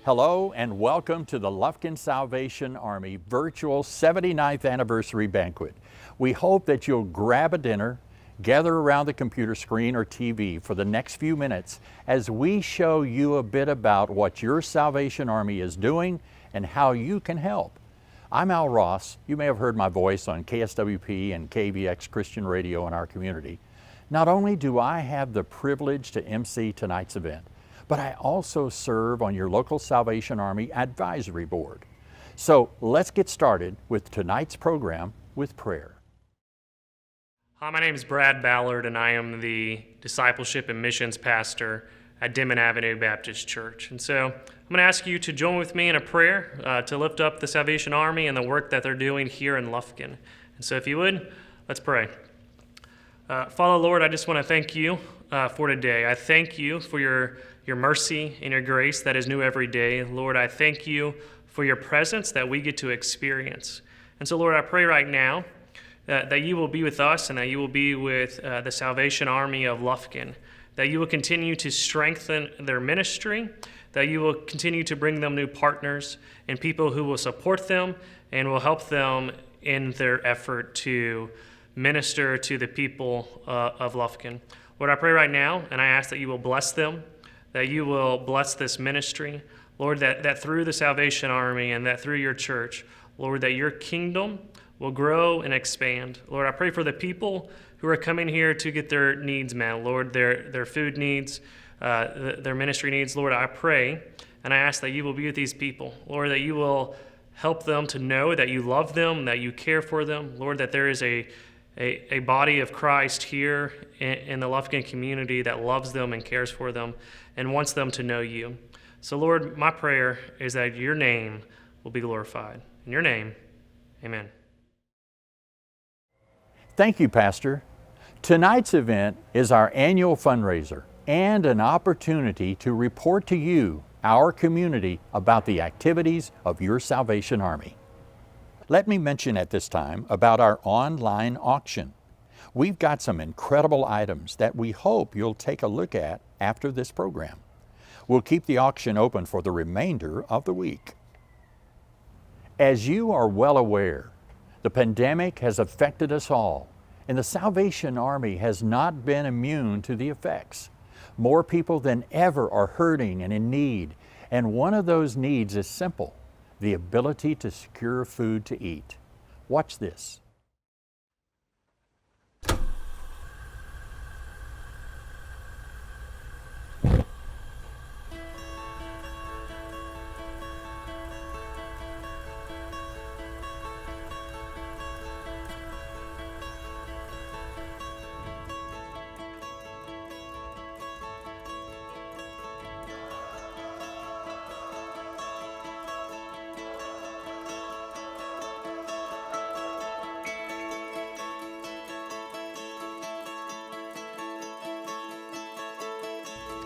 Hello and welcome to the Lufkin Salvation Army virtual 79th anniversary banquet. We hope that you'll grab a dinner, gather around the computer screen or TV for the next few minutes as we show you a bit about what your Salvation Army is doing and how you can help. I'm Al Ross. You may have heard my voice on KSWP and KVX Christian Radio in our community. Not only do I have the privilege to MC tonight's event, but I also serve on your local Salvation Army Advisory Board. So let's get started with tonight's program with prayer. Hi, my name is Brad Ballard, and I am the Discipleship and Missions Pastor at Denman Avenue Baptist Church. And so I'm going to ask you to join with me in a prayer to lift up the Salvation Army and the work that they're doing here in Lufkin. And so if you would, let's pray. Father, Lord, I just want to thank you for today. I thank you for your mercy and your grace that is new every day. Lord, I thank you for your presence that we get to experience. And so, Lord, I pray right now that you will be with us and that you will be with the Salvation Army of Lufkin, that you will continue to strengthen their ministry, that you will continue to bring them new partners and people who will support them and will help them in their effort to minister to the people of Lufkin. Lord, I pray right now, and I ask that you will bless them, that you will bless this ministry. Lord, that through the Salvation Army and that through your church, Lord, that your kingdom will grow and expand. Lord, I pray for the people who are coming here to get their needs met. Lord, their food needs, their ministry needs. Lord, I pray and I ask that you will be with these people. Lord, that you will help them to know that you love them, that you care for them. Lord, that there is a body of Christ here in the Lufkin community that loves them and cares for them and wants them to know you. So, Lord, my prayer is that your name will be glorified. In your name, amen. Thank you, Pastor. Tonight's event is our annual fundraiser and an opportunity to report to you, our community, about the activities of your Salvation Army. Let me mention at this time about our online auction. We've got some incredible items that we hope you'll take a look at after this program. We'll keep the auction open for the remainder of the week. As you are well aware, the pandemic has affected us all, and the Salvation Army has not been immune to the effects. More people than ever are hurting and in need, and one of those needs is simple: the ability to secure food to eat. Watch this.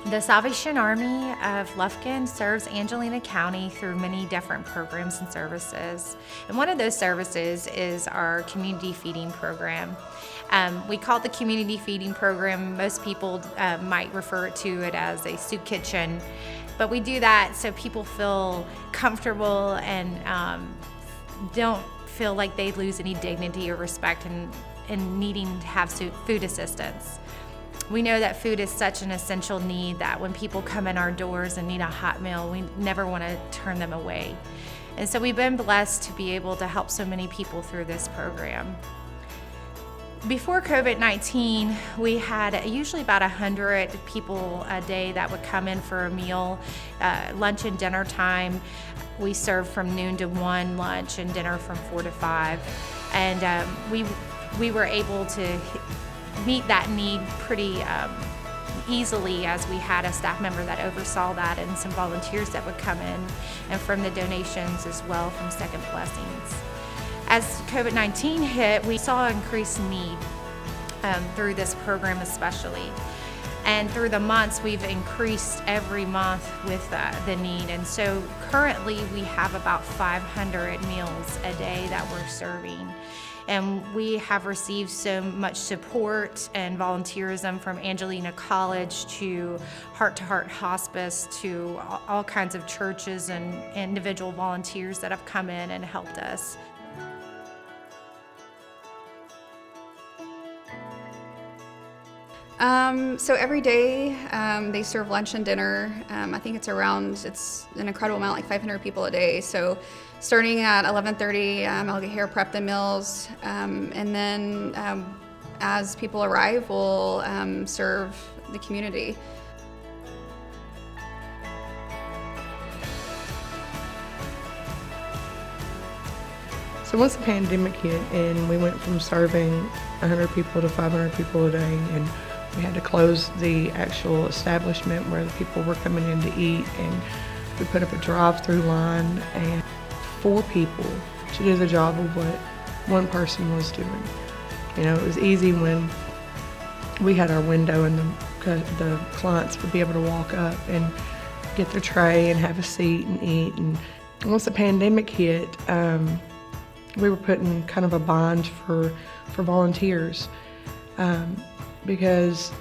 The Salvation Army of Lufkin serves Angelina County through many different programs and services. And one of those services is our community feeding program. We call it the community feeding program. Most people might refer to it as a soup kitchen, but we do that so people feel comfortable and don't feel like they lose any dignity or respect in needing to have food assistance. We know that food is such an essential need that when people come in our doors and need a hot meal, we never want to turn them away. And so we've been blessed to be able to help so many people through this program. Before COVID-19, we had usually about 100 people a day that would come in for a meal, lunch and dinner time. We served from noon to 1, lunch and dinner from 4 to 5. And we were able to meet that need pretty easily, as we had a staff member that oversaw that and some volunteers that would come in, and from the donations as well from Second Blessings. As COVID-19 hit, we saw increased need through this program especially. And through the months, we've increased every month with the need. And so currently we have about 500 meals a day that we're serving. And we have received so much support and volunteerism from Angelina College to Heart Hospice to all kinds of churches and individual volunteers that have come in and helped us. So every day they serve lunch and dinner. I think it's an incredible amount, like 500 people a day. So starting at 11:30, I'll get here, prep the meals, and then as people arrive, we'll serve the community. So once the pandemic hit and we went from serving 100 people to 500 people a day, and we had to close the actual establishment where the people were coming in to eat, and we put up a drive-through line and 4 people to do the job of what one person was doing. You know, it was easy when we had our window and the clients would be able to walk up and get their tray and have a seat and eat. And once the pandemic hit, we were put in kind of a bind for volunteers because,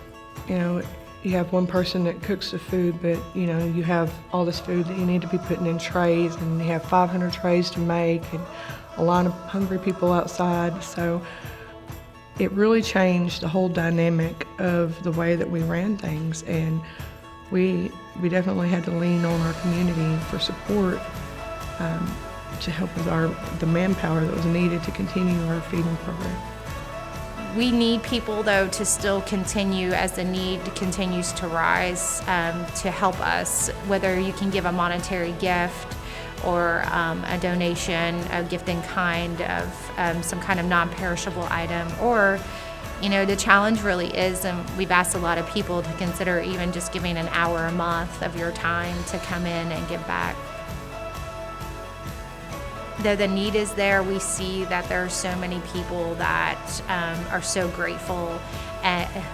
you know, you have one person that cooks the food, but, you know, you have all this food that you need to be putting in trays, and you have 500 trays to make and a line of hungry people outside. So it really changed the whole dynamic of the way that we ran things, and we definitely had to lean on our community for support to help with the manpower that was needed to continue our feeding program. We need people, though, to still continue as the need continues to rise to help us, whether you can give a monetary gift or a donation, a gift in kind of some kind of non-perishable item, or, you know, the challenge really is, and we've asked a lot of people to consider even just giving an hour a month of your time to come in and give back. Though the need is there, we see that there are so many people that are so grateful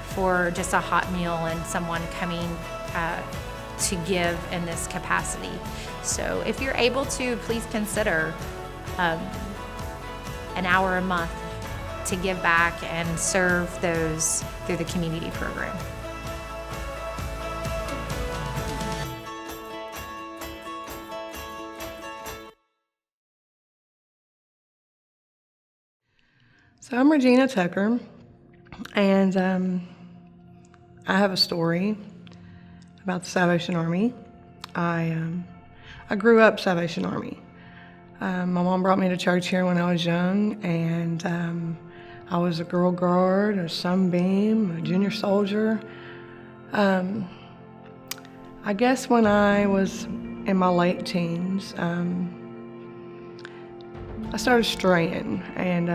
for just a hot meal and someone coming to give in this capacity. So if you're able to, please consider an hour a month to give back and serve those through the community program. So I'm Regina Tucker, and I have a story about the Salvation Army. I grew up Salvation Army. My mom brought me to church here when I was young, and I was a Girl Guard, a Sunbeam, a junior soldier. I guess when I was in my late teens, I started straying, and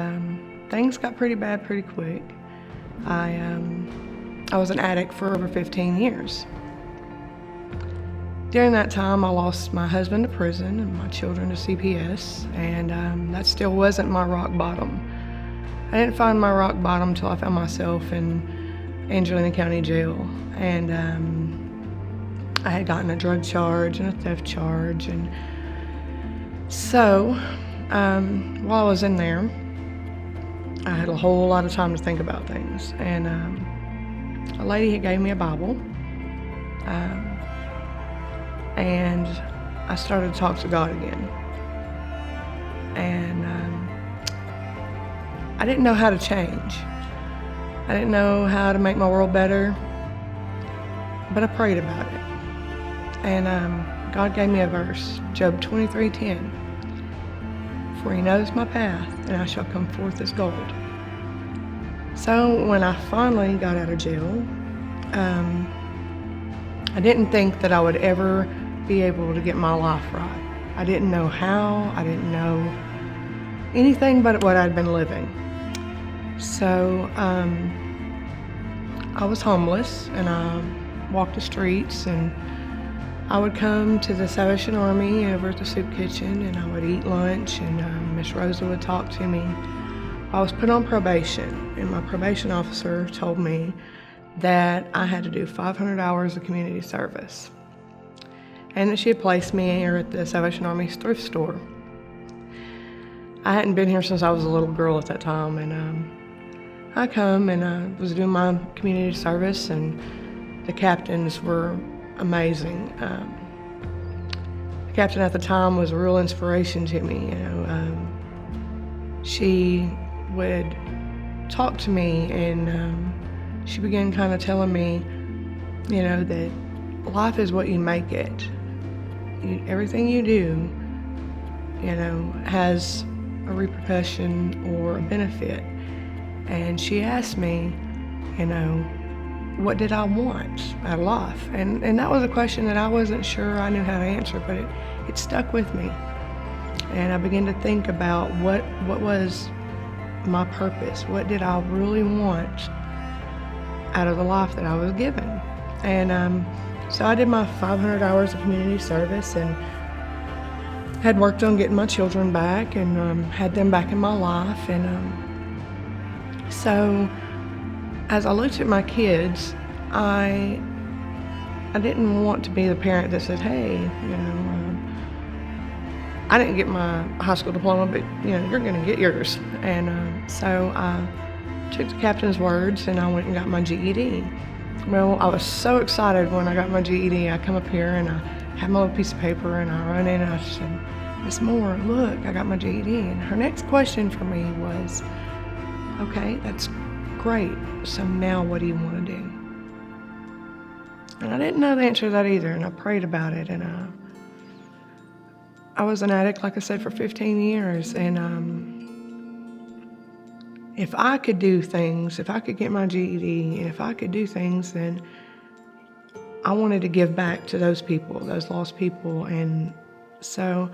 things got pretty bad pretty quick. I was an addict for over 15 years. During that time, I lost my husband to prison and my children to CPS, and that still wasn't my rock bottom. I didn't find my rock bottom until I found myself in Angelina County Jail, and I had gotten a drug charge and a theft charge, and so while I was in there, I had a whole lot of time to think about things, and a lady had gave me a Bible, and I started to talk to God again, and I didn't know how to change. I didn't know how to make my world better, but I prayed about it, and God gave me a verse, Job 23:10. For he knows my path, and I shall come forth as gold. So when I finally got out of jail, I didn't think that I would ever be able to get my life right. I didn't know how, I didn't know anything but what I'd been living. So I was homeless, and I walked the streets, and I would come to the Salvation Army over at the soup kitchen, and I would eat lunch, and Miss Rosa would talk to me. I was put on probation, and my probation officer told me that I had to do 500 hours of community service, and that she had placed me here at the Salvation Army's thrift store. I hadn't been here since I was a little girl at that time, and I come and I was doing my community service, and the captains were amazing. The captain at the time was a real inspiration to me. She would talk to me, and she began kind of telling me, that life is what you make it. Everything you do, has a repercussion or a benefit. And she asked me, what did I want out of life? And that was a question that I wasn't sure I knew how to answer, but it stuck with me. And I began to think about what was my purpose? What did I really want out of the life that I was given? And so I did my 500 hours of community service and had worked on getting my children back and had them back in my life. And so as I looked at my kids, I didn't want to be the parent that said, hey, I didn't get my high school diploma, but you're going to get yours. And so I took the captain's words and I went and got my GED. Well, I was so excited when I got my GED. I come up here and I had my little piece of paper and I run in and I said, Miss Moore, look, I got my GED. And her next question for me was, okay, that's great. So now what do you want to do? And I didn't know the answer to that either, and I prayed about it. And I was an addict, like I said, for 15 years. And if I could do things, if I could get my GED, and if I could do things, then I wanted to give back to those people, those lost people. And so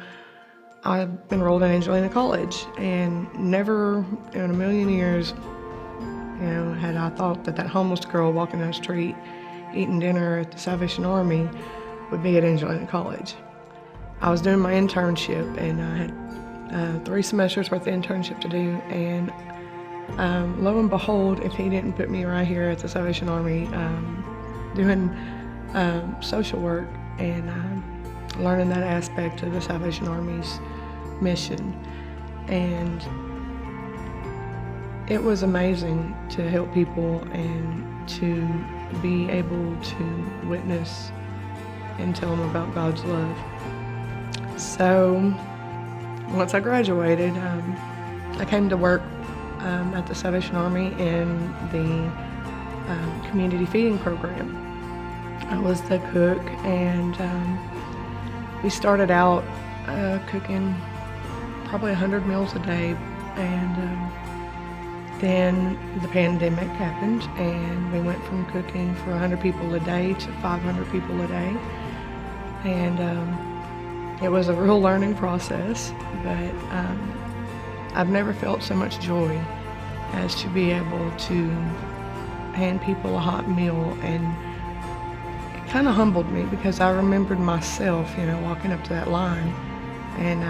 I enrolled in Angelina College, and never in a million years, had I thought that homeless girl walking down the street eating dinner at the Salvation Army would be at Angelina College. I was doing my internship, and I had 3 semesters worth of internship to do, and lo and behold, if he didn't put me right here at the Salvation Army doing social work and learning that aspect of the Salvation Army's mission. And it was amazing to help people and to be able to witness and tell them about God's love. So once I graduated, I came to work at the Salvation Army in the community feeding program. I was the cook, and we started out cooking probably 100 meals a day, and then the pandemic happened, and we went from cooking for 100 people a day to 500 people a day. And it was a real learning process, but I've never felt so much joy as to be able to hand people a hot meal. And it kind of humbled me, because I remembered myself, walking up to that line and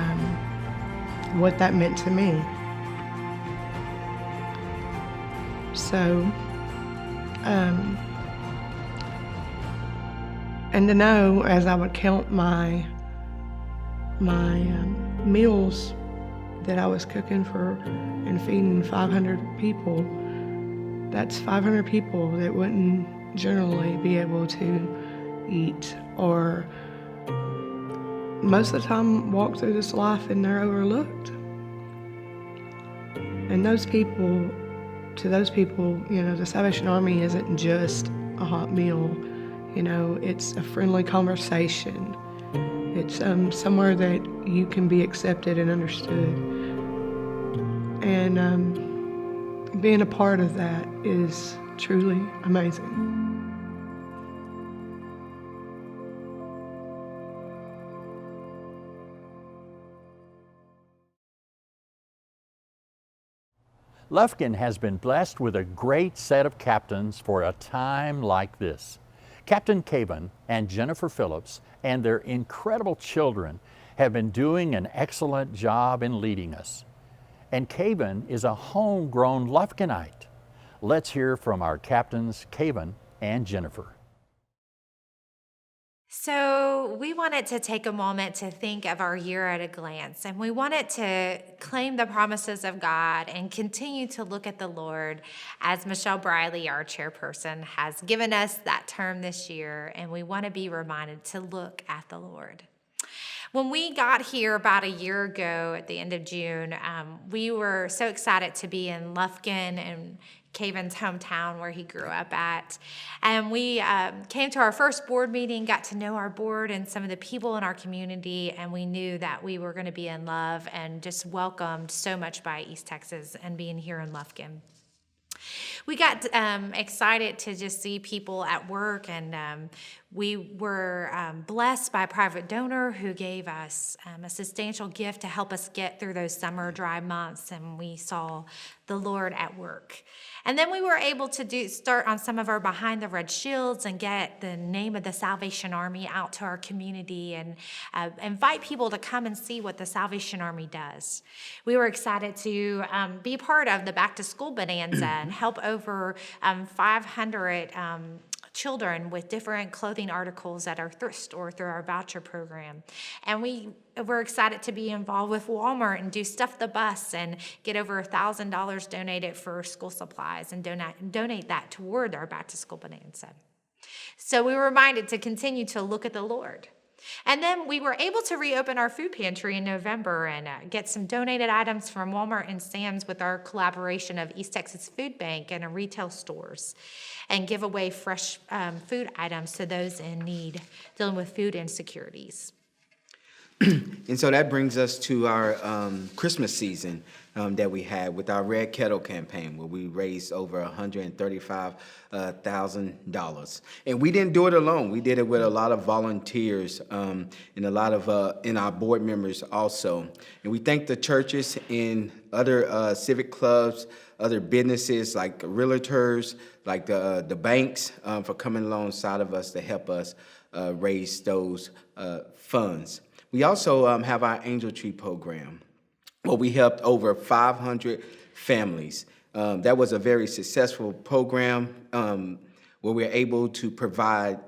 what that meant to me. So, and to know, as I would count my meals that I was cooking for and feeding 500 people, that's 500 people that wouldn't generally be able to eat, or most of the time walk through this life and they're overlooked. And to those people, the Salvation Army isn't just a hot meal. It's a friendly conversation. It's somewhere that you can be accepted and understood. And being a part of that is truly amazing. Lufkin has been blessed with a great set of captains for a time like this. Captain Caven and Jennifer Phillips and their incredible children have been doing an excellent job in leading us. And Caven is a homegrown Lufkinite. Let's hear from our captains, Caven and Jennifer. So, we wanted to take a moment to think of our year at a glance, and we wanted to claim the promises of God and continue to look at the Lord as Michelle Briley, our chairperson, has given us that term this year, and we want to be reminded to look at the Lord. When we got here about a year ago at the end of June, we were so excited to be in Lufkin and Caven's hometown where he grew up at. And we came to our first board meeting, got to know our board and some of the people in our community, and we knew that we were going to be in love and just welcomed so much by East Texas and being here in Lufkin. We got excited to just see people at work, and we were blessed by a private donor who gave us a substantial gift to help us get through those summer dry months, and we saw the Lord at work. And then we were able to start on some of our Behind the Red Shields and get the name of the Salvation Army out to our community and invite people to come and see what the Salvation Army does. We were excited to be part of the Back to School Bonanza and help over 500 children with different clothing articles at our thrift store through our voucher program. And we were excited to be involved with Walmart and do Stuff the Bus and get over $1,000 donated for school supplies and donate that toward our Back to School Bonanza. So we were reminded to continue to look at the Lord. And then we were able to reopen our food pantry in November and get some donated items from Walmart and Sam's with our collaboration of East Texas Food Bank and retail stores, and give away fresh food items to those in need dealing with food insecurities. And so that brings us to our Christmas season that we had with our Red Kettle campaign, where we raised over $135,000. And we didn't do it alone. We did it with a lot of volunteers and a lot of in our board members also. And we thank the churches and other civic clubs, other businesses like realtors, like the banks for coming alongside of us to help us raise those funds. We also have our Angel Tree program, where we helped over 500 families. That was a very successful program where we were able to provide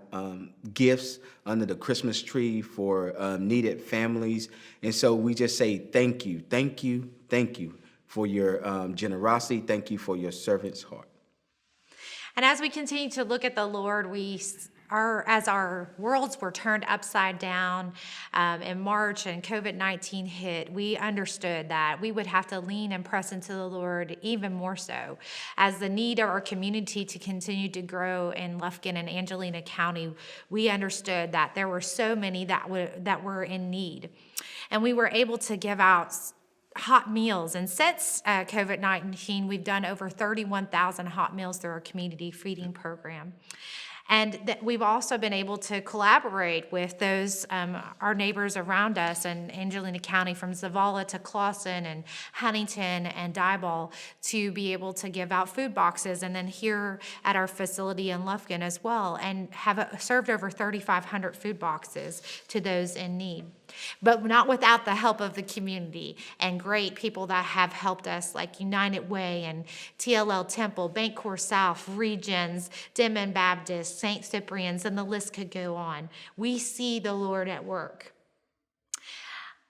gifts under the Christmas tree for needed families. And so we just say thank you, thank you, thank you for your generosity. Thank you for your servant's heart. And as we continue to look at the Lord, as our worlds were turned upside down in March and COVID-19 hit, we understood that we would have to lean and press into the Lord even more so. As the need of our community to continue to grow in Lufkin and Angelina County, we understood that there were so many that were in need. And we were able to give out hot meals. And since COVID-19, we've done over 31,000 hot meals through our community feeding program. And we've also been able to collaborate with those, our neighbors around us in Angelina County, from Zavala to Clawson and Huntington and Diboll, to be able to give out food boxes. And then here at our facility in Lufkin as well, and have served over 3,500 food boxes to those in need. But not without the help of the community and great people that have helped us, like United Way and TLL Temple, Banquet South, Regions, Denman Baptist, St. Cyprian's, and the list could go on. We see the Lord at work.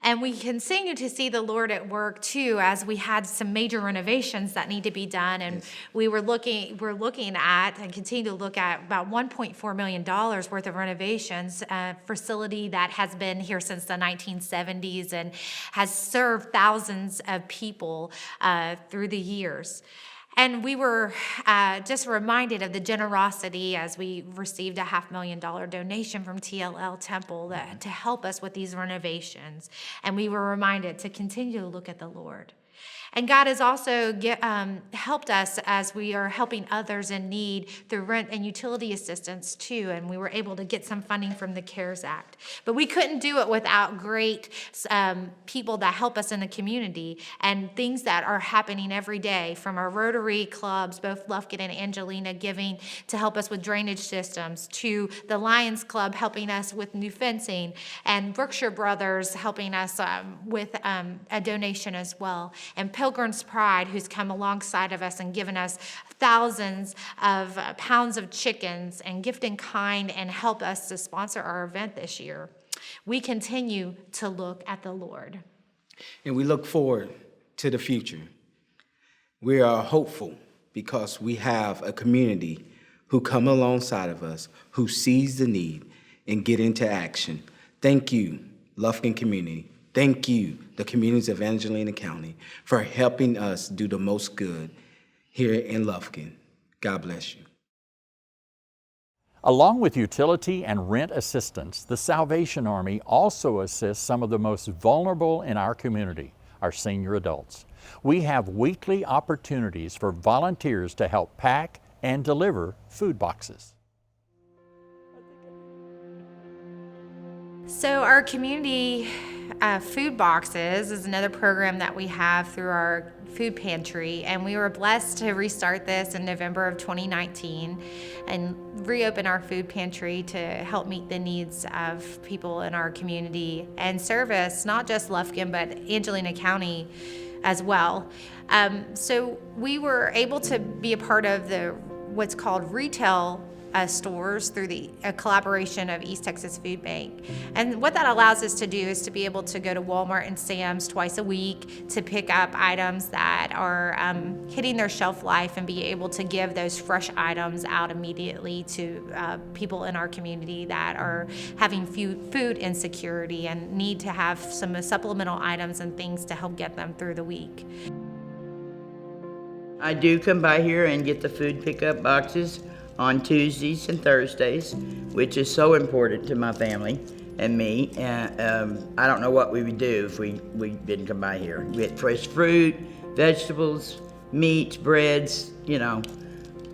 And we continue to see the Lord at work too, as we had some major renovations that need to be done, and yes. we're looking at and continue to look at about $1.4 million worth of renovations. A facility that has been here since the 1970s and has served thousands of people through the years. And we were just reminded of the generosity as we received a $500,000 donation from TLL Temple to help us with these renovations. And we were reminded to continue to look at the Lord. And God has also helped us as we are helping others in need through rent and utility assistance too, and we were able to get some funding from the CARES Act. But we couldn't do it without great people that help us in the community, and things that are happening every day, from our Rotary clubs, both Lufkin and Angelina, giving to help us with drainage systems, to the Lions Club helping us with new fencing, and Brookshire Brothers helping us with a donation as well, and Pilgrim's Pride, who's come alongside of us and given us thousands of pounds of chickens, and Gift in Kind, and help us to sponsor our event this year. We continue to look at the Lord. And we look forward to the future. We are hopeful because we have a community who come alongside of us, who sees the need and get into action. Thank you, Lufkin community. Thank you, the communities of Angelina County, for helping us do the most good here in Lufkin. God bless you. Along with utility and rent assistance, the Salvation Army also assists some of the most vulnerable in our community, our senior adults. We have weekly opportunities for volunteers to help pack and deliver food boxes. So our community food boxes is another program that we have through our food pantry, and we were blessed to restart this in November of 2019 and reopen our food pantry to help meet the needs of people in our community and service not just Lufkin but Angelina County as well. So we were able to be a part of the what's called retail stores through the collaboration of East Texas Food Bank. And what that allows us to do is to be able to go to Walmart and Sam's twice a week to pick up items that are hitting their shelf life and be able to give those fresh items out immediately to people in our community that are having food insecurity and need to have some supplemental items and things to help get them through the week. I do come by here and get the food pickup boxes on Tuesdays and Thursdays, which is so important to my family and me. I don't know what we would do if we didn't come by here. We get fresh fruit, vegetables, meat, breads,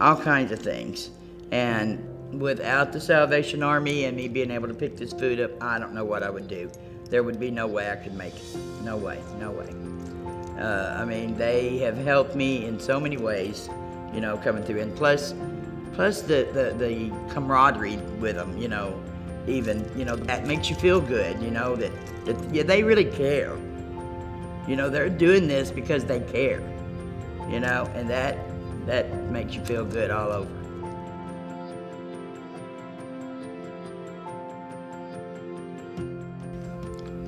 all kinds of things. And without the Salvation Army and me being able to pick this food up, I don't know what I would do. There would be no way I could make it. No way, no way. They have helped me in so many ways, coming through. And plus the camaraderie with them, that makes you feel good, that they really care. They're doing this because they care, and that makes you feel good all over.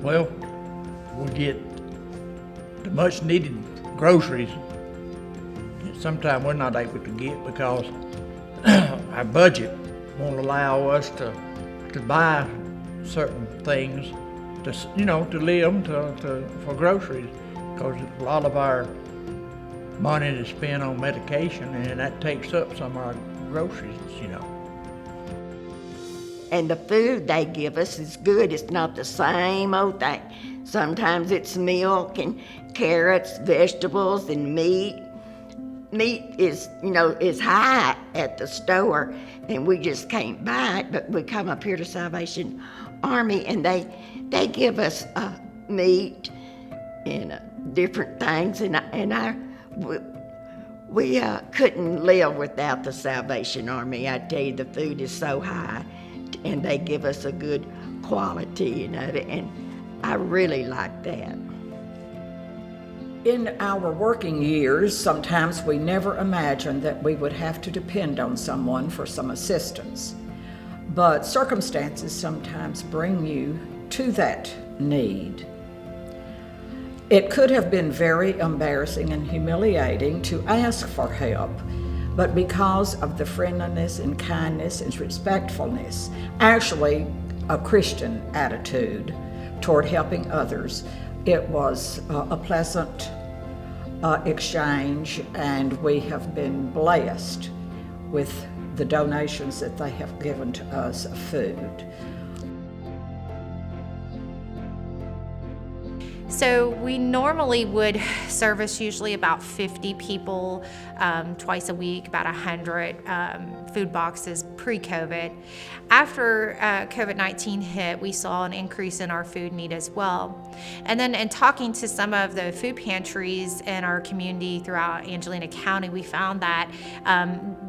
Well, we get the much needed groceries that sometimes we're not able to get because our budget won't allow us to buy certain things to live for groceries, because a lot of our money is spent on medication and that takes up some of our groceries. And the food they give us is good. It's not the same old thing. Sometimes it's milk and carrots, vegetables, and meat. Meat is high at the store, and we just can't buy it, but we come up here to Salvation Army, and they give us meat and different things, we couldn't live without the Salvation Army. I tell you, the food is so high, and they give us a good quality, and I really like that. In our working years, sometimes we never imagined that we would have to depend on someone for some assistance. But circumstances sometimes bring you to that need. It could have been very embarrassing and humiliating to ask for help, but because of the friendliness and kindness and respectfulness, actually a Christian attitude toward helping others, it was a pleasant exchange, and we have been blessed with the donations that they have given to us of food. So we normally would service usually about 50 people twice a week, about 100 food boxes pre-COVID. After COVID-19 hit, we saw an increase in our food need as well. And then in talking to some of the food pantries in our community throughout Angelina County, we found that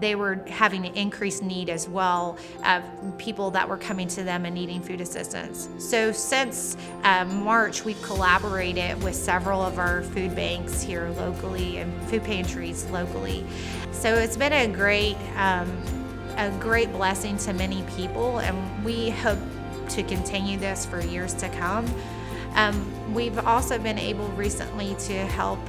they were having an increased need as well of people that were coming to them and needing food assistance. So since March, we've collaborated cooperated with several of our food banks here locally and food pantries locally. So it's been a great blessing to many people, and we hope to continue this for years to come. We've also been able recently to help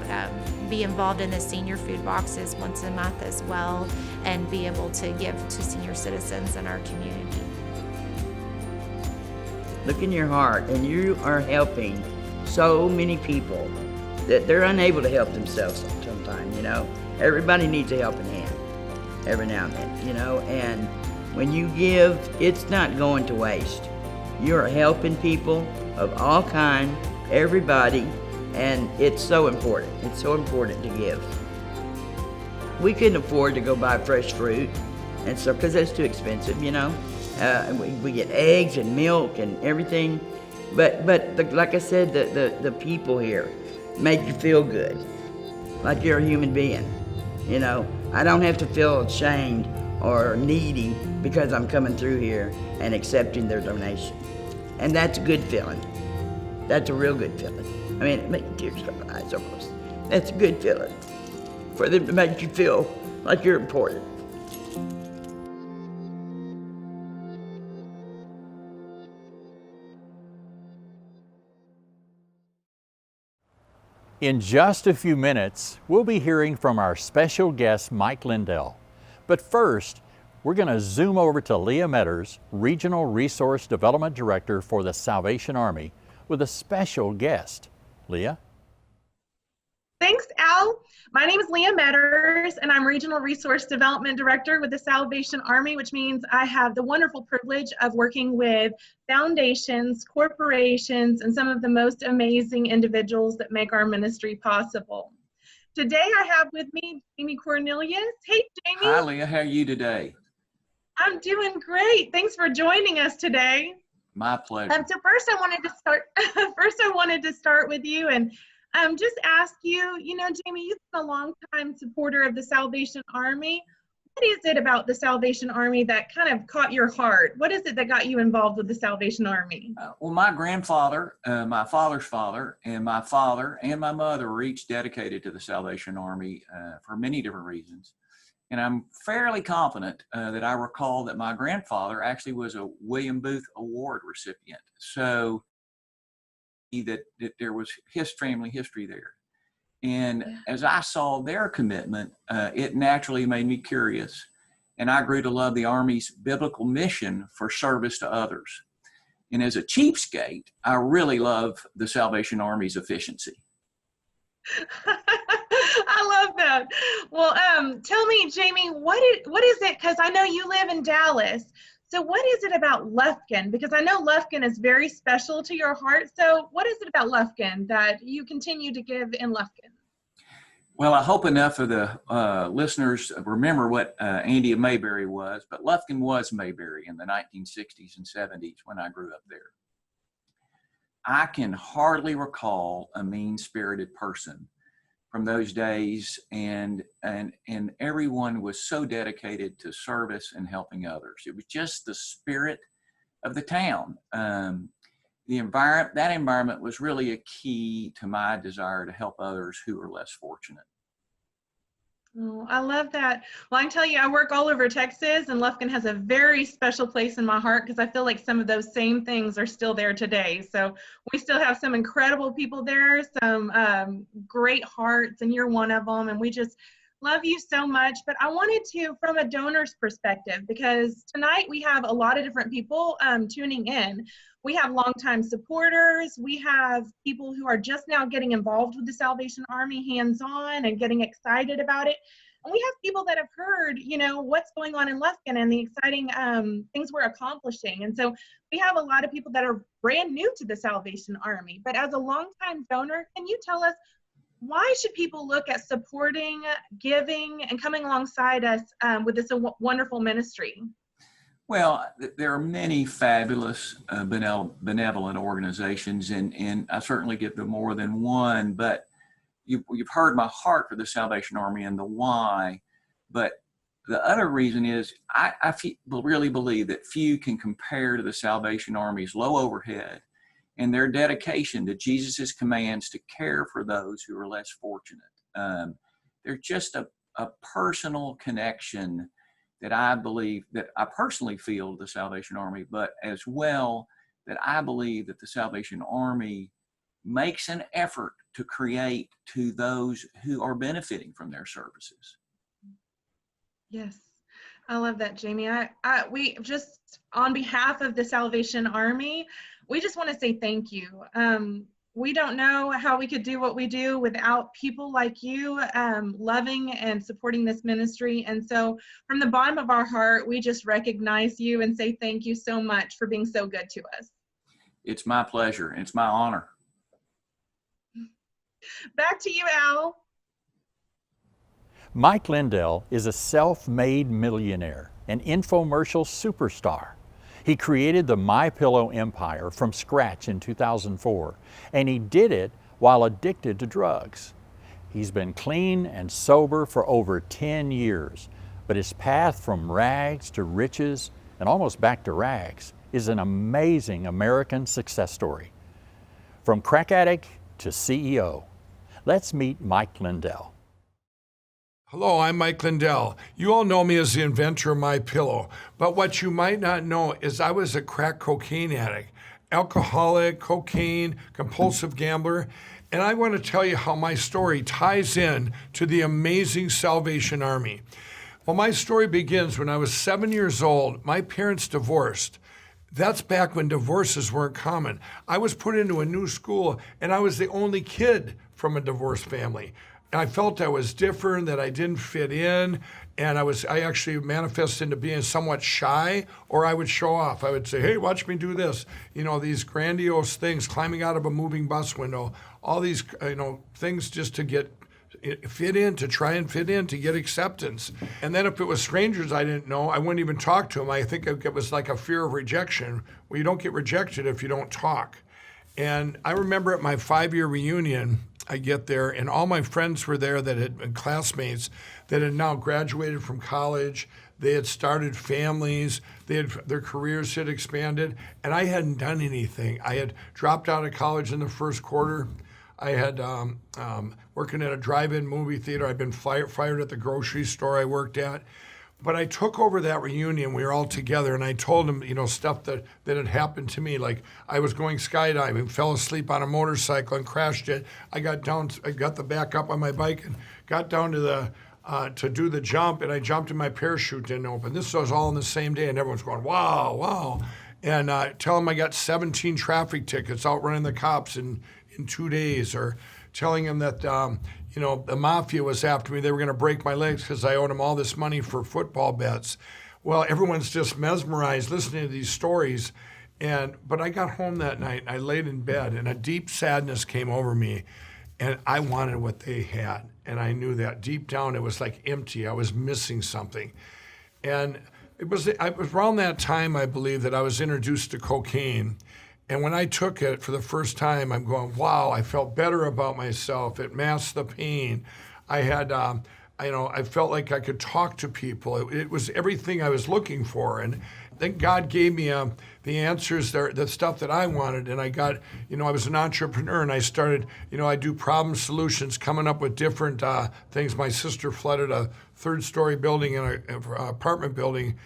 be involved in the senior food boxes once a month as well, and be able to give to senior citizens in our community. Look in your heart, and you are helping so many people that they're unable to help themselves sometimes, you know. Everybody needs a helping hand every now and then, you know, and when you give, it's not going to waste. You're helping people of all kinds, everybody, and it's so important. It's so important to give. We couldn't afford to go buy fresh fruit and stuff because it's too expensive, you know. We get eggs and milk and everything, but like I said, the people here make you feel good, like you're a human being. You know, I don't have to feel ashamed or needy because I'm coming through here and accepting their donation. And that's a good feeling. That's a real good feeling. I mean, it makes tears come to my eyes almost. That's a good feeling for them to make you feel like you're important. In just a few minutes, we'll be hearing from our special guest, Mike Lindell. But first, we're going to zoom over to Leah Metters, Regional Resource Development Director for the Salvation Army, with a special guest. Leah? Thanks, Al. My name is Leah Metters, and I'm Regional Resource Development Director with the Salvation Army, which means I have the wonderful privilege of working with foundations, corporations, and some of the most amazing individuals that make our ministry possible. Today I have with me Jamie Cornelius. Hey, Jamie. Hi, Leah. How are you today? I'm doing great. Thanks for joining us today. My pleasure. So first I wanted to start with you and just ask you, you know, Jamie, you've been a long-time supporter of the Salvation Army. What is it about the Salvation Army that kind of caught your heart? What is it that got you involved with the Salvation Army? Well, my grandfather, my father's father, and my father and my mother were each dedicated to the Salvation Army for many different reasons. And I'm fairly confident that I recall that my grandfather actually was a William Booth Award recipient. So that there was his family history there. And as I saw their commitment, it naturally made me curious. And I grew to love the Army's biblical mission for service to others. And as a cheapskate, I really love the Salvation Army's efficiency. I love that. Well, tell me, Jamie, what is it? Because I know you live in Dallas. So what is it about Lufkin? Because I know Lufkin is very special to your heart. So what is it about Lufkin that you continue to give in Lufkin? Well, I hope enough of the listeners remember what Andy of Mayberry was, but Lufkin was Mayberry in the 1960s and 70s when I grew up there. I can hardly recall a mean-spirited person from those days, and everyone was so dedicated to service and helping others. It was just the spirit of the town. That environment was really a key to my desire to help others who are less fortunate. Oh, I love that. Well, I can tell you, I work all over Texas, and Lufkin has a very special place in my heart because I feel like some of those same things are still there today. So we still have some incredible people there, some great hearts, and you're one of them. And we just love you so much. But I wanted to, from a donor's perspective, because tonight we have a lot of different people tuning in. We have longtime supporters. We have people who are just now getting involved with the Salvation Army hands-on and getting excited about it. And we have people that have heard, you know, what's going on in Lufkin and the exciting things we're accomplishing. And so we have a lot of people that are brand new to the Salvation Army. But as a longtime donor, can you tell us, why should people look at supporting, giving, and coming alongside us with this wonderful ministry? Well, there are many fabulous benevolent organizations, and I certainly give to more than one, but you've heard my heart for the Salvation Army and the why. But the other reason is I really believe that few can compare to the Salvation Army's low overhead and their dedication to Jesus' commands to care for those who are less fortunate. There's just a personal connection that I believe, that I personally feel the Salvation Army, but as well that I believe that the Salvation Army makes an effort to create to those who are benefiting from their services. Yes, I love that, Jamie. We just, on behalf of the Salvation Army, we just want to say thank you. We don't know how we could do what we do without people like you loving and supporting this ministry. And so from the bottom of our heart, we just recognize you and say thank you so much for being so good to us. It's my pleasure. It's my honor. Back to you, Al. Mike Lindell is a self-made millionaire, an infomercial superstar. He created the MyPillow empire from scratch in 2004, and he did it while addicted to drugs. He's been clean and sober for over 10 years, but his path from rags to riches and almost back to rags is an amazing American success story. From crack addict to CEO, let's meet Mike Lindell. Hello, I'm Mike Lindell. You all know me as the inventor of MyPillow, but what you might not know is I was a crack cocaine addict, alcoholic, cocaine, compulsive gambler, and I want to tell you how my story ties in to the amazing Salvation Army. Well, my story begins when I was 7 years old. My parents divorced. That's back when divorces weren't common. I was put into a new school, and I was the only kid from a divorced family. I felt I was different, that I didn't fit in, and I actually manifested into being somewhat shy, or I would show off. I would say, hey, watch me do this. You know, these grandiose things, climbing out of a moving bus window, all these, things just to get fit in, to try and fit in, to get acceptance. And then if it was strangers I didn't know, I wouldn't even talk to them. I think it was like a fear of rejection. Well, you don't get rejected if you don't talk. And I remember at my 5-year reunion, I get there, and all my friends were there that had been classmates that had now graduated from college. They had started families. Their careers had expanded, and I hadn't done anything. I had dropped out of college in the first quarter. I had working at a drive-in movie theater. I'd been fired at the grocery store I worked at. But I took over that reunion. We were all together, and I told them, stuff that had happened to me. Like I was going skydiving, fell asleep on a motorcycle and crashed it. I got the back up on my bike and got down to to do the jump, and I jumped and my parachute didn't open. This was all in the same day, and everyone's going, wow, wow. And tell them I got 17 traffic tickets outrunning the cops in 2 days, or telling them that the mafia was after me. They were going to break my legs because I owed them all this money for football bets. Well, everyone's just mesmerized listening to these stories. But I got home that night, and I laid in bed, and a deep sadness came over me, and I wanted what they had. And I knew that deep down it was like empty. I was missing something. And it was around that time, I believe, that I was introduced to cocaine. And when I took it for the first time, I'm going, wow, I felt better about myself. It masked the pain. I had, I felt like I could talk to people. It was everything I was looking for. And then God gave me the answers, the stuff that I wanted. And I got, I was an entrepreneur, and I started, I do problem solutions, coming up with different things. My sister flooded a 3rd-story building in an apartment building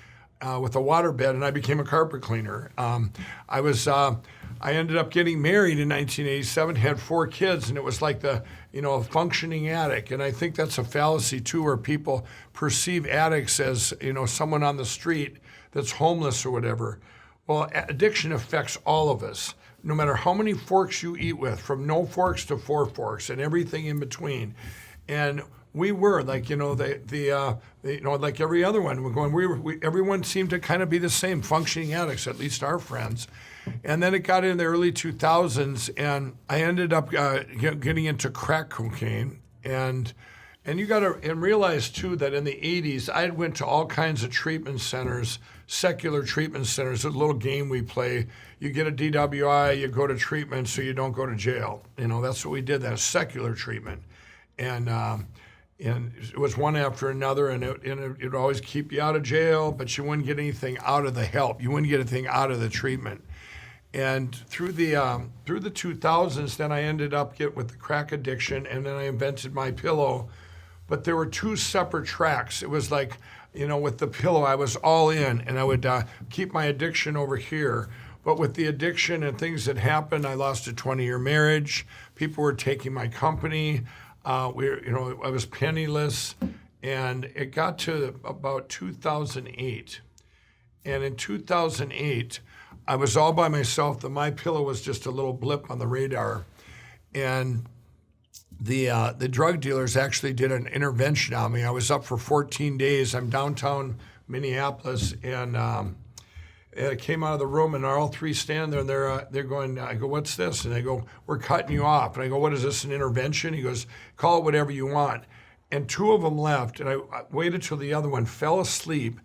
with a waterbed, and I became a carpet cleaner. I ended up getting married in 1987, had 4 kids, and it was like a functioning addict. And I think that's a fallacy too, where people perceive addicts as, someone on the street that's homeless or whatever. Well, addiction affects all of us, no matter how many forks you eat with, from no forks to 4 forks and everything in between. And we were like, like every other one. We're going. Everyone seemed to kind of be the same, functioning addicts, at least our friends. And then it got in the early 2000s, and I ended up getting into crack cocaine. And you got to realize too that in the 80s, I went to all kinds of treatment centers, secular treatment centers. A little game we play. You get a DWI, you go to treatment so you don't go to jail. That's what we did. That's secular treatment, and it was one after another, and it would always keep you out of jail, but you wouldn't get anything out of the help. You wouldn't get anything out of the treatment. And through the 2000s, then I ended up with the crack addiction, and then I invented My Pillow. But there were two separate tracks. It was like, with the pillow, I was all in, and I would keep my addiction over here. But with the addiction and things that happened, I lost a 20-year marriage. People were taking my company. I was penniless, and it got to about 2008. And in 2008, I was all by myself. The My Pillow was just a little blip on the radar, and the drug dealers actually did an intervention on me. I was up for 14 days. I'm downtown Minneapolis, and I came out of the room, and all three stand there, and they're going. I go, "What's this?" And they go, "We're cutting you off." And I go, "What is this? An intervention?" He goes, "Call it whatever you want." And two of them left, and I waited till the other one fell asleep,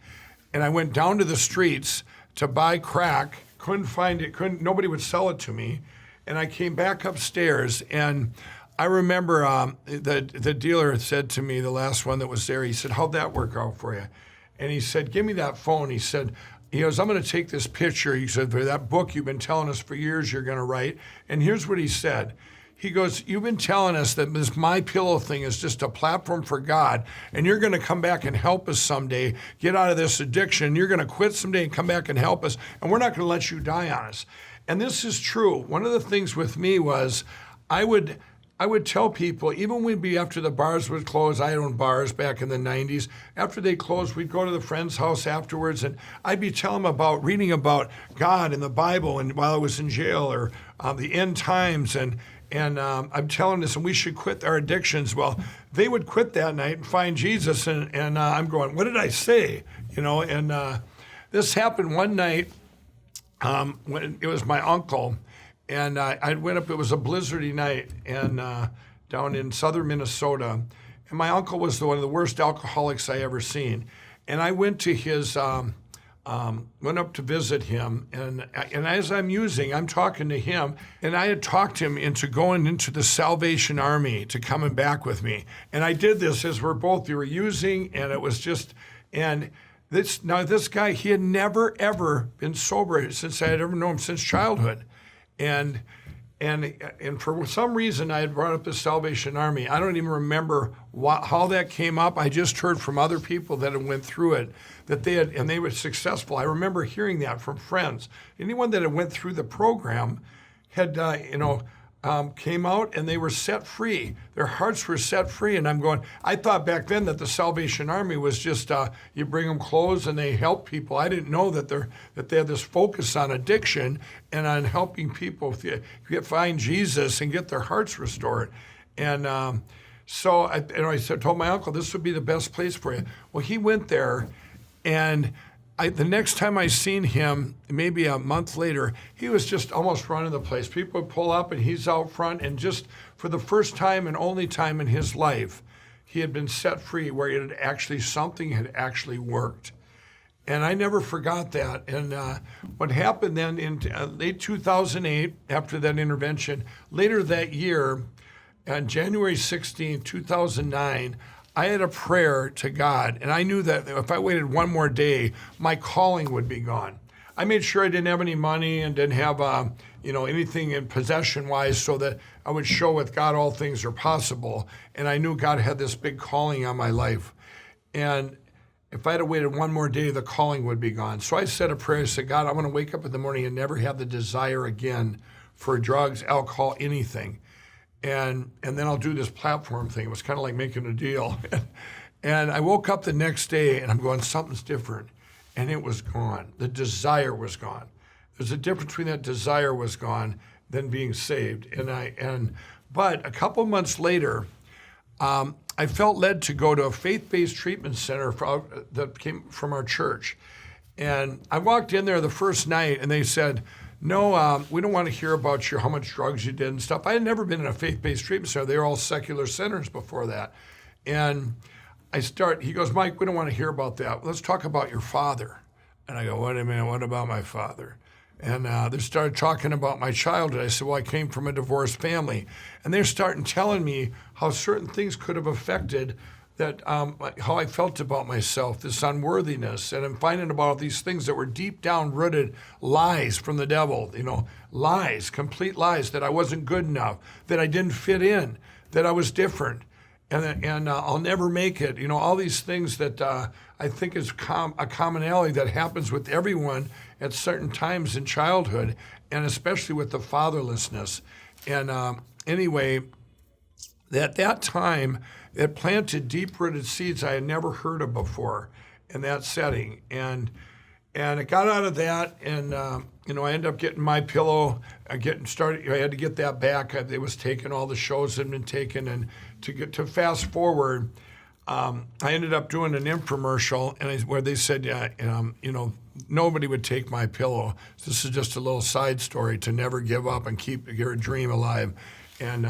and I went down to the streets to buy crack. Couldn't find it. Nobody would sell it to me, and I came back upstairs, and I remember the dealer said to me, the last one that was there, he said, "How'd that work out for you?" And he said, "Give me that phone." He goes, "I'm going to take this picture." He said, "For that book you've been telling us for years you're going to write." And here's what he said. He goes, "You've been telling us that this My Pillow thing is just a platform for God, and you're going to come back and help us someday get out of this addiction. You're going to quit someday and come back and help us, and we're not going to let you die on us." And this is true. One of the things with me was I would tell people, even when we'd be after the bars would close, I owned bars back in the 90s. After they closed, we'd go to the friend's house afterwards, and I'd be telling them about reading about God and the Bible, and while I was in jail, or the end times, and I'm telling this, and we should quit our addictions. Well, they would quit that night and find Jesus, and I'm going, "What did I say?" And this happened one night when it was my uncle, and I went up. It was a blizzardy night, and down in southern Minnesota, and my uncle was one of the worst alcoholics I ever seen, and I went to his. Went up to visit him, and as I'm talking to him, and I had talked him into going into the Salvation Army, to coming back with me. And I did this as we were using, and it was just, and this guy, he had never, ever been sober since I had ever known him, since childhood. And for some reason, I had brought up the Salvation Army. I don't even remember how that came up. I just heard from other people that had went through it, that they were successful. I remember hearing that from friends. Anyone that had went through the program had, came out and they were set free. Their hearts were set free. And I'm going, I thought back then that the Salvation Army was just, you bring them clothes and they help people. I didn't know that they had this focus on addiction and on helping people find Jesus and get their hearts restored. And so I told my uncle, this would be the best place for you. Well, he went there, and the next time I seen him, maybe a month later, he was just almost running the place. People would pull up, and he's out front, and just for the first time and only time in his life, he had been set free, where something had actually worked. And I never forgot that. And what happened then in late 2008, after that intervention, later that year, on January 16, 2009, I had a prayer to God, and I knew that if I waited one more day, my calling would be gone. I made sure I didn't have any money and didn't have anything in possession-wise, so that I would show with God all things are possible. And I knew God had this big calling on my life. And if I had waited one more day, the calling would be gone. So I said a prayer. I said, "God, I want to wake up in the morning and never have the desire again for drugs, alcohol, anything. And then I'll do this platform thing." It was kind of like making a deal. And I woke up the next day, and I'm going, something's different. And it was gone. The desire was gone. There's a difference between that desire was gone than being saved. But a couple months later, I felt led to go to a faith-based treatment center that came from our church. And I walked in there the first night, and they said, "No, we don't want to hear about how much drugs you did and stuff." I had never been in a faith-based treatment center. They were all secular centers before that. And he goes, "Mike, we don't want to hear about that. Let's talk about your father." And I go, "Wait a minute, what about my father?" And they started talking about my childhood. I said, "Well, I came from a divorced family." And they're starting telling me how certain things could have affected how I felt about myself, this unworthiness, and I'm finding about these things that were deep down rooted lies from the devil, lies, complete lies, that I wasn't good enough, that I didn't fit in, that I was different, and I'll never make it. All these things that I think is a commonality that happens with everyone at certain times in childhood, and especially with the fatherlessness. And anyway, at that time, it planted deep-rooted seeds I had never heard of before in that setting. And I got out of that, and I ended up getting my pillow, getting started. I had to get that back. It was taken, all the shows had been taken, and to fast forward, I ended up doing an infomercial, where they said, nobody would take my pillow. This is just a little side story to never give up and keep your dream alive, and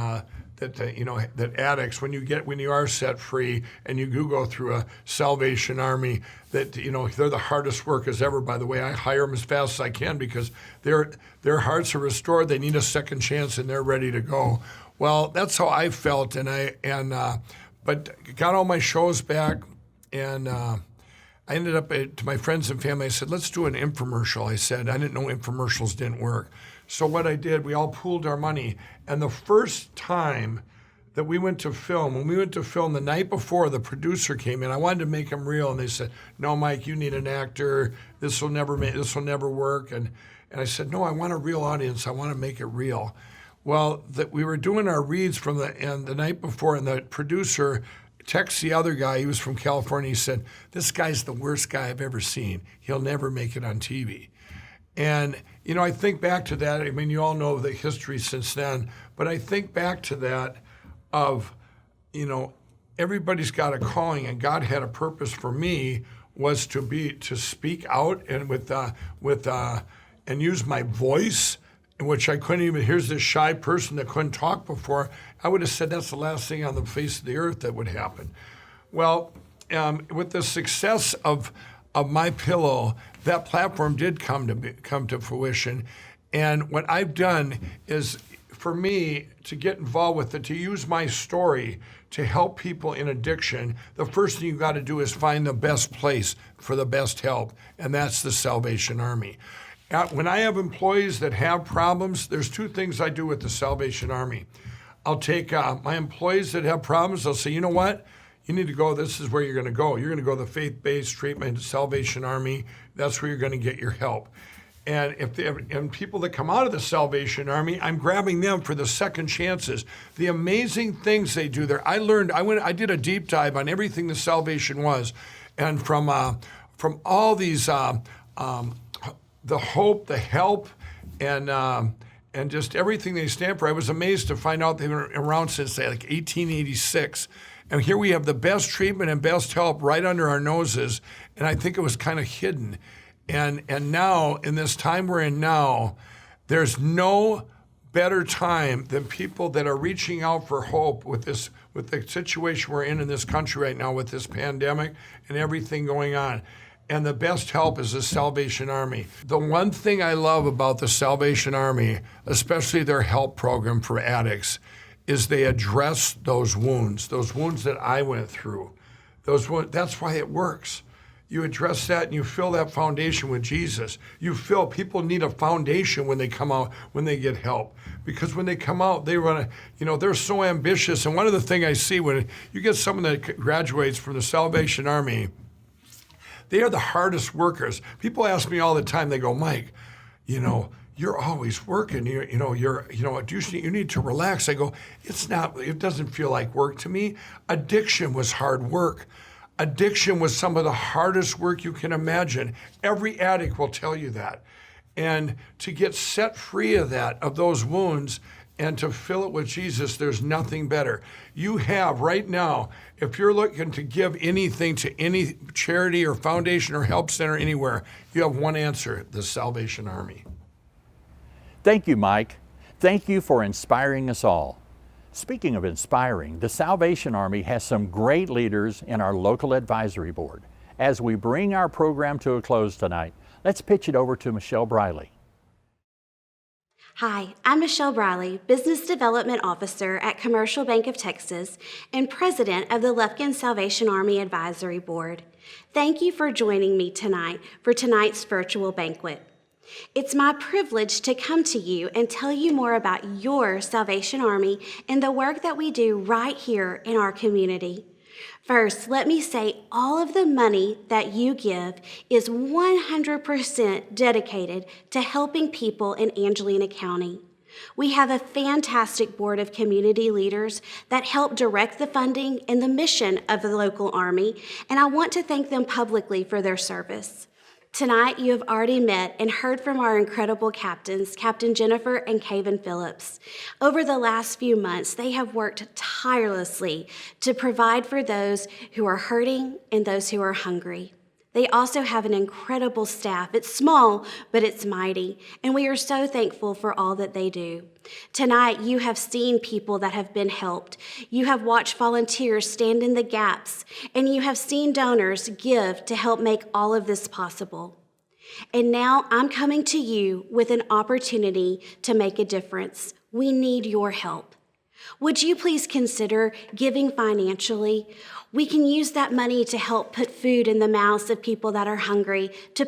that addicts, when you are set free and you do go through a Salvation Army, that they're the hardest workers ever. By the way, I hire them as fast as I can because their hearts are restored. They need a second chance and they're ready to go. Well, that's how I felt, but got all my shows back, and I ended up to my friends and family. I said, let's do an infomercial. I said, I didn't know infomercials didn't work. So what I did, we all pooled our money. And the first time that we went to film, when we went to film the night before, the producer came in. I wanted to make him real, and they said, no, Mike, you need an actor. This will never work. And I said, no, I want a real audience. I want to make it real. Well, we were doing our reads the night before, and the producer texts the other guy. He was from California. He said, this guy's the worst guy I've ever seen. He'll never make it on TV. And, I think back to that. I mean, you all know the history since then, but I think back to that of, everybody's got a calling, and God had a purpose for me was to speak out and and use my voice, in which I couldn't even, here's this shy person that couldn't talk before. I would have said that's the last thing on the face of the earth that would happen. Well, with the success of my pillow, that platform did come to fruition. And what I've done is, for me, to get involved with it, to use my story to help people in addiction, the first thing you got to do is find the best place for the best help, and that's the Salvation Army. When I have employees that have problems, there's two things I do with the Salvation Army. I'll take my employees that have problems, I'll say, you know what? You need to go, this is where you're going to go. You're going to go to the faith-based treatment, Salvation Army. That's where you're going to get your help. And and people that come out of the Salvation Army, I'm grabbing them for the second chances. The amazing things they do there. I did a deep dive on everything the Salvation was. And from all these, the hope, the help, and just everything they stand for, I was amazed to find out they've been around since like 1886. And here we have the best treatment and best help right under our noses, and I think it was kind of hidden. And now, in this time we're in now, there's no better time than people that are reaching out for hope with the situation we're in this country right now with this pandemic and everything going on. And the best help is the Salvation Army. The one thing I love about the Salvation Army, especially their help program for addicts, is they address those wounds that I went through. That's why it works. You address that and you fill that foundation with Jesus. People need a foundation when they come out, when they get help. Because when they come out, they're so ambitious. And one of the things I see when you get someone that graduates from the Salvation Army, they are the hardest workers. People ask me all the time, they go, Mike, you're always working. You need to relax. I go, it doesn't feel like work to me. Addiction was hard work. Addiction was some of the hardest work you can imagine. Every addict will tell you that. And to get set free of those wounds, and to fill it with Jesus, there's nothing better. You have right now, if you're looking to give anything to any charity or foundation or help center anywhere, you have one answer: the Salvation Army. Thank you, Mike. Thank you for inspiring us all. Speaking of inspiring, the Salvation Army has some great leaders in our local advisory board. As we bring our program to a close tonight, let's pitch it over to Michelle Briley. Hi, I'm Michelle Briley, Business Development Officer at Commercial Bank of Texas and President of the Lufkin Salvation Army Advisory Board. Thank you for joining me tonight for tonight's virtual banquet. It's my privilege to come to you and tell you more about your Salvation Army and the work that we do right here in our community. First, let me say all of the money that you give is 100% dedicated to helping people in Angelina County. We have a fantastic board of community leaders that help direct the funding and the mission of the local Army, and I want to thank them publicly for their service. Tonight, you have already met and heard from our incredible captains, Captain Jennifer and Caven Phillips. Over the last few months, they have worked tirelessly to provide for those who are hurting and those who are hungry. They also have an incredible staff. It's small, but it's mighty, and we are so thankful for all that they do. Tonight, you have seen people that have been helped. You have watched volunteers stand in the gaps, and you have seen donors give to help make all of this possible. And now I'm coming to you with an opportunity to make a difference. We need your help. Would you please consider giving financially? We can use that money to help put food in the mouths of people that are hungry, to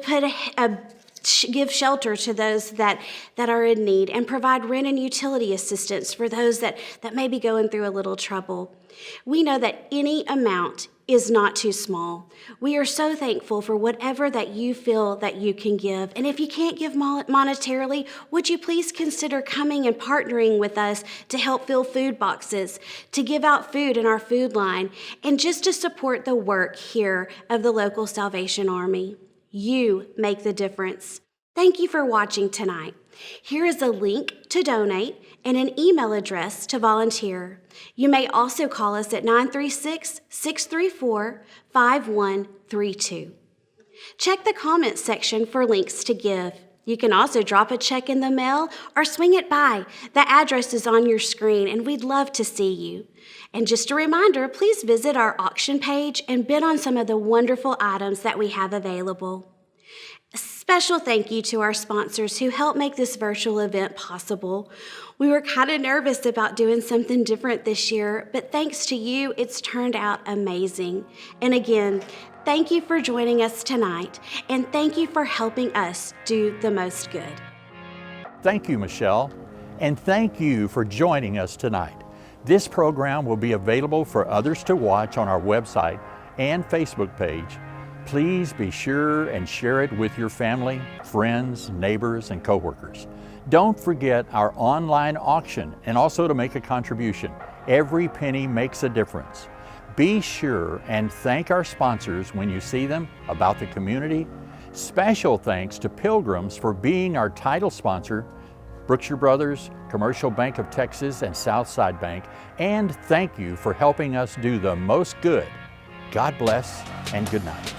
give shelter to those that are in need, and provide rent and utility assistance for those that may be going through a little trouble. We know that any amount is not too small. We are so thankful for whatever that you feel that you can give. And if you can't give monetarily, would you please consider coming and partnering with us to help fill food boxes, to give out food in our food line, and just to support the work here of the local Salvation Army. You make the difference. Thank you for watching tonight. Here is a link to donate and an email address to volunteer. You may also call us at 936-634-5132. Check the comments section for links to give. You can also drop a check in the mail or swing it by. The address is on your screen, and we'd love to see you. And just a reminder, please visit our auction page and bid on some of the wonderful items that we have available. A special thank you to our sponsors who helped make this virtual event possible. We were kind of nervous about doing something different this year, but thanks to you, it's turned out amazing. And again, thank you for joining us tonight, and thank you for helping us do the most good. Thank you, Michelle, and thank you for joining us tonight. This program will be available for others to watch on our website and Facebook page. Please be sure and share it with your family, friends, neighbors, and coworkers. Don't forget our online auction and also to make a contribution. Every penny makes a difference. Be sure and thank our sponsors when you see them about the community. Special thanks to Pilgrims for being our title sponsor, Brookshire Brothers, Commercial Bank of Texas, and Southside Bank, and thank you for helping us do the most good. God bless and good night.